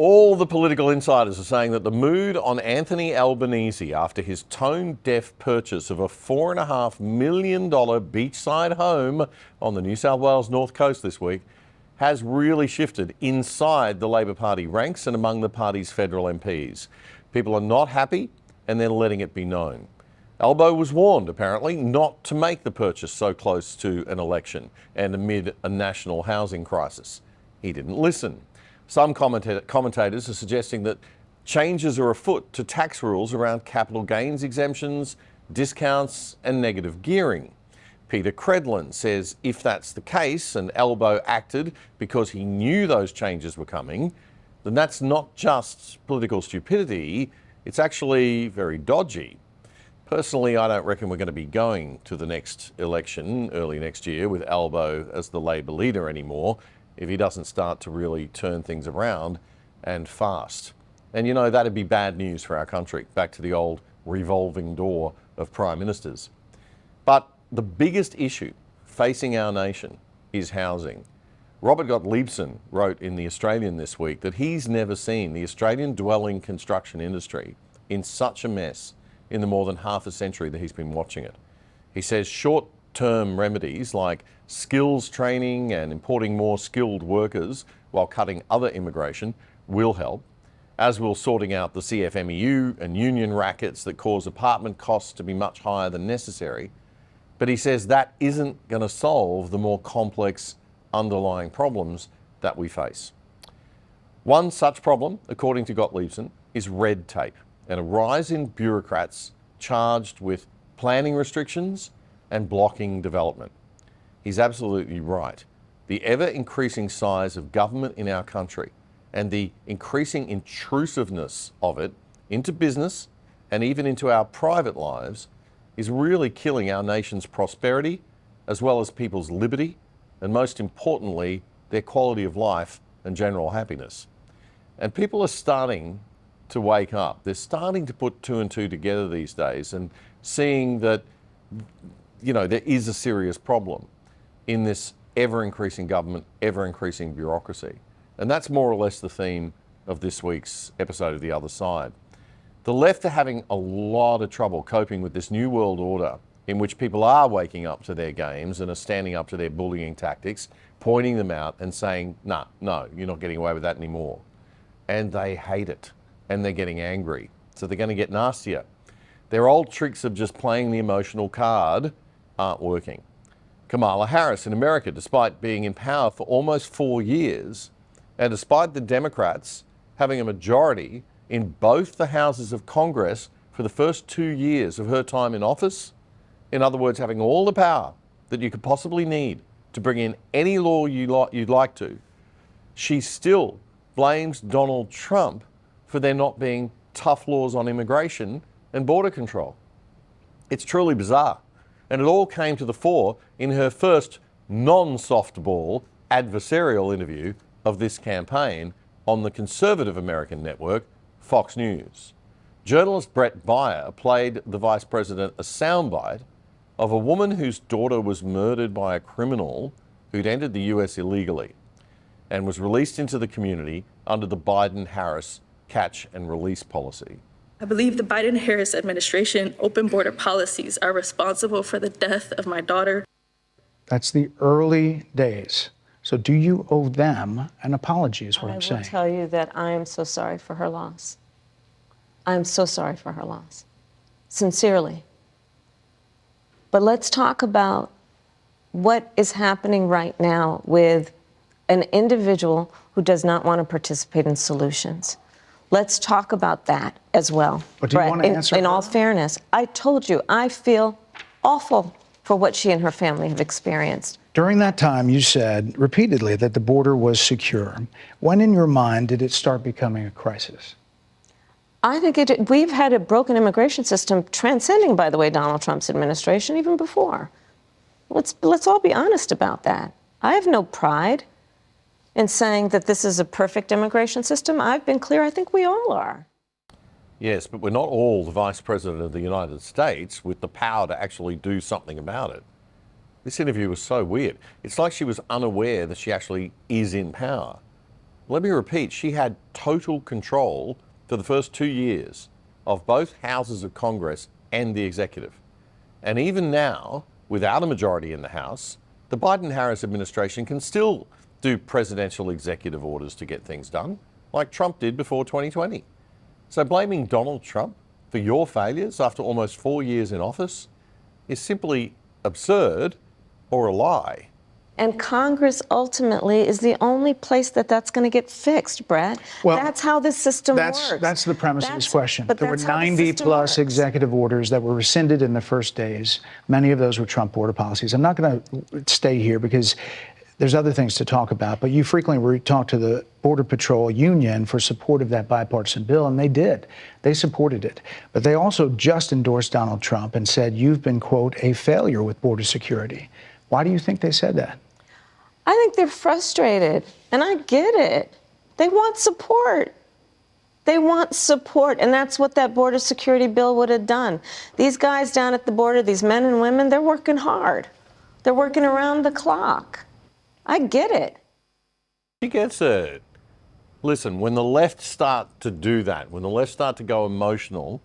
All the political insiders are saying that the mood on Anthony Albanese after his tone-deaf purchase of a $4.5 million beachside home on the New South Wales North Coast this week has really shifted inside the Labor Party ranks and among the party's federal MPs. People are not happy and they're letting it be known. Albo was warned, apparently, not to make the purchase so close to an election and amid a national housing crisis. He didn't listen. Some commentators are suggesting that changes are afoot to tax rules around capital gains exemptions, discounts and negative gearing. Peter Credlin says if that's the case and Albo acted because he knew those changes were coming, then that's not just political stupidity, it's actually very dodgy. Personally, I don't reckon we're going to be going to the next election early next year with Albo as the Labor leader anymore if he doesn't start to really turn things around and fast. And you know, that'd be bad news for our country, back to the old revolving door of prime ministers. But the biggest issue facing our nation is housing. Robert Gottliebsen wrote in The Australian this week that he's never seen the Australian dwelling construction industry in such a mess in the more than half a century that he's been watching it. He says short-term remedies like skills training and importing more skilled workers while cutting other immigration will help, as will sorting out the CFMEU and union rackets that cause apartment costs to be much higher than necessary. But he says that isn't going to solve the more complex underlying problems that we face. One such problem, according to Gottliebsen, is red tape and a rise in bureaucrats charged with planning restrictions and blocking development. He's absolutely right. The ever-increasing size of government in our country and the increasing intrusiveness of it into business and even into our private lives is really killing our nation's prosperity as well as people's liberty and, most importantly, their quality of life and general happiness. And people are starting to wake up. They're starting to put two and two together these days and seeing that, you know, there is a serious problem in this ever-increasing government, ever-increasing bureaucracy. And that's more or less the theme of this week's episode of The Other Side. The left are having a lot of trouble coping with this new world order in which people are waking up to their games and are standing up to their bullying tactics, pointing them out and saying, no, you're not getting away with that anymore. And they hate it and they're getting angry. So they're going to get nastier. Their old tricks of just playing the emotional card aren't working. Kamala Harris in America, despite being in power for almost 4 years, and despite the Democrats having a majority in both the houses of Congress for the first 2 years of her time in office, in other words, having all the power that you could possibly need to bring in any law you'd like to, she still blames Donald Trump for there not being tough laws on immigration and border control. It's truly bizarre. And it all came to the fore in her first non-softball adversarial interview of this campaign on the conservative American network, Fox News. Journalist Brett Baier played the vice president a soundbite of a woman whose daughter was murdered by a criminal who'd entered the US illegally and was released into the community under the Biden-Harris catch and release policy. I believe the Biden-Harris administration open border policies are responsible for the death of my daughter. That's the early days. So do you owe them an apology is what I'm saying. I will tell you that I am so sorry for her loss. I am so sorry for her loss. Sincerely. But let's talk about what is happening right now with an individual who does not want to participate in solutions. Let's talk about that as well. But do you want to answer in all fairness, I told you, I feel awful for what she and her family have experienced. During that time, you said repeatedly that the border was secure. When in your mind did it start becoming a crisis? I think we've had a broken immigration system transcending, by the way, Donald Trump's administration even before. Let's all be honest about that. I have no pride in saying that this is a perfect immigration system. I've been clear, I think we all are. Yes, but we're not all the Vice President of the United States with the power to actually do something about it. This interview was so weird. It's like she was unaware that she actually is in power. Let me repeat, she had total control for the first 2 years of both houses of Congress and the executive. And even now, without a majority in the House, the Biden-Harris administration can still do presidential executive orders to get things done, like Trump did before 2020. So blaming Donald Trump for your failures after almost 4 years in office is simply absurd or a lie. And Congress ultimately is the only place that's going to get fixed, Brett. Well, that's how this system works. That's the premise of this question. But there were that's how the 90 system plus works. executive orders that were rescinded in the first days. Many of those were Trump border policies. I'm not going to stay here because there's other things to talk about, but you frequently talk to the Border Patrol Union for support of that bipartisan bill, and they did. They supported it. But they also just endorsed Donald Trump and said, you've been, quote, a failure with border security. Why do you think they said that? I think they're frustrated, and I get it. They want support. They want support, and that's what that border security bill would have done. These guys down at the border, these men and women, they're working hard. They're working around the clock. I get it. She gets it. Listen, when the left start to do that, when the left start to go emotional,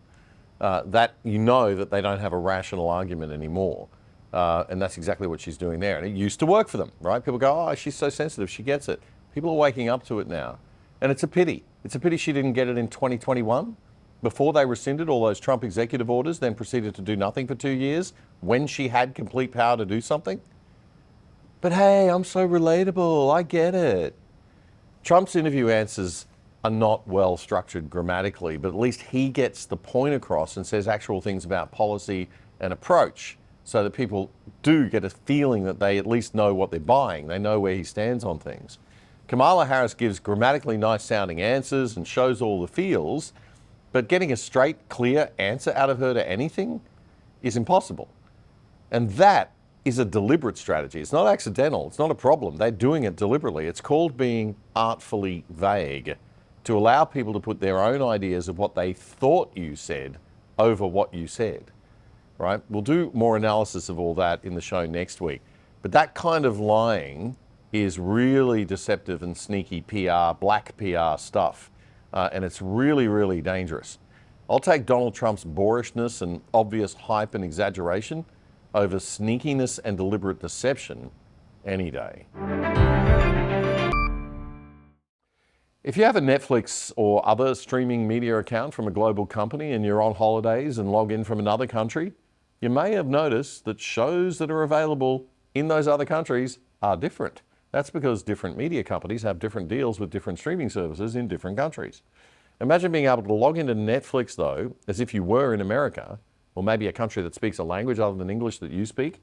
that you know that they don't have a rational argument anymore. And that's exactly what she's doing there. And it used to work for them, right? People go, oh, she's so sensitive, she gets it. People are waking up to it now. And it's a pity. It's a pity she didn't get it in 2021, before they rescinded all those Trump executive orders, then proceeded to do nothing for 2 years, when she had complete power to do something. But hey, I'm so relatable, I get it. Trump's interview answers are not well structured grammatically, but at least he gets the point across and says actual things about policy and approach, so that people do get a feeling that they at least know what they're buying. They know where he stands on things. Kamala Harris gives grammatically nice sounding answers and shows all the feels, but getting a straight, clear answer out of her to anything is impossible. And that is a deliberate strategy. It's not accidental. It's not a problem. They're doing it deliberately. It's called being artfully vague, to allow people to put their own ideas of what they thought you said over what you said. Right? We'll do more analysis of all that in the show next week. But that kind of lying is really deceptive and sneaky PR, black PR stuff. And it's really, really dangerous. I'll take Donald Trump's boorishness and obvious hype and exaggeration over sneakiness and deliberate deception any day. If you have a Netflix or other streaming media account from a global company and you're on holidays and log in from another country, you may have noticed that shows that are available in those other countries are different. That's because different media companies have different deals with different streaming services in different countries. Imagine being able to log into Netflix, though, as if you were in America, or maybe a country that speaks a language other than English that you speak,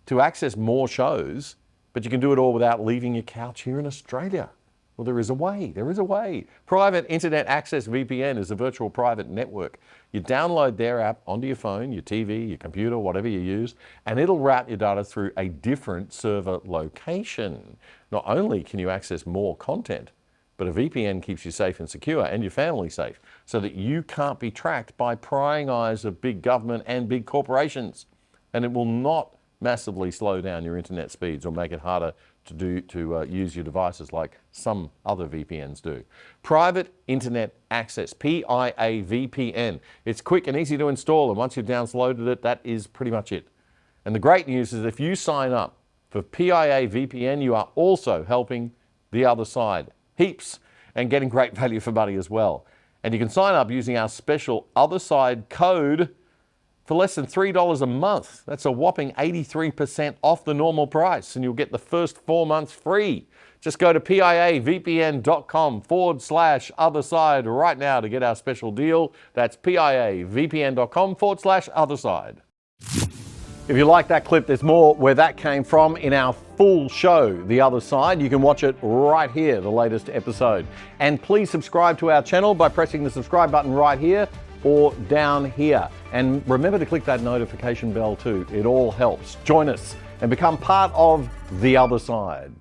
to access more shows, but you can do it all without leaving your couch here in Australia. Well, there is a way. There is a way. Private Internet Access VPN is a virtual private network. You download their app onto your phone, your TV, your computer, whatever you use, and it'll route your data through a different server location. Not only can you access more content, but a VPN keeps you safe and secure and your family safe, so that you can't be tracked by prying eyes of big government and big corporations. And it will not massively slow down your internet speeds or make it harder to use your devices like some other VPNs do. Private Internet Access, PIA VPN. It's quick and easy to install, and once you've downloaded it, that is pretty much it. And the great news is if you sign up for PIA VPN, you are also helping the other side heaps and getting great value for money as well. And you can sign up using our special Other Side code for less than $3 a month. That's a whopping 83% off the normal price, and you'll get the first 4 months free. Just go to piavpn.com/otherside right now to get our special deal. That's piavpn.com/otherside. If you like that clip, there's more where that came from in our full show, The Other Side. You can watch it right here, the latest episode. And please subscribe to our channel by pressing the subscribe button right here or down here. And remember to click that notification bell too. It all helps. Join us and become part of The Other Side.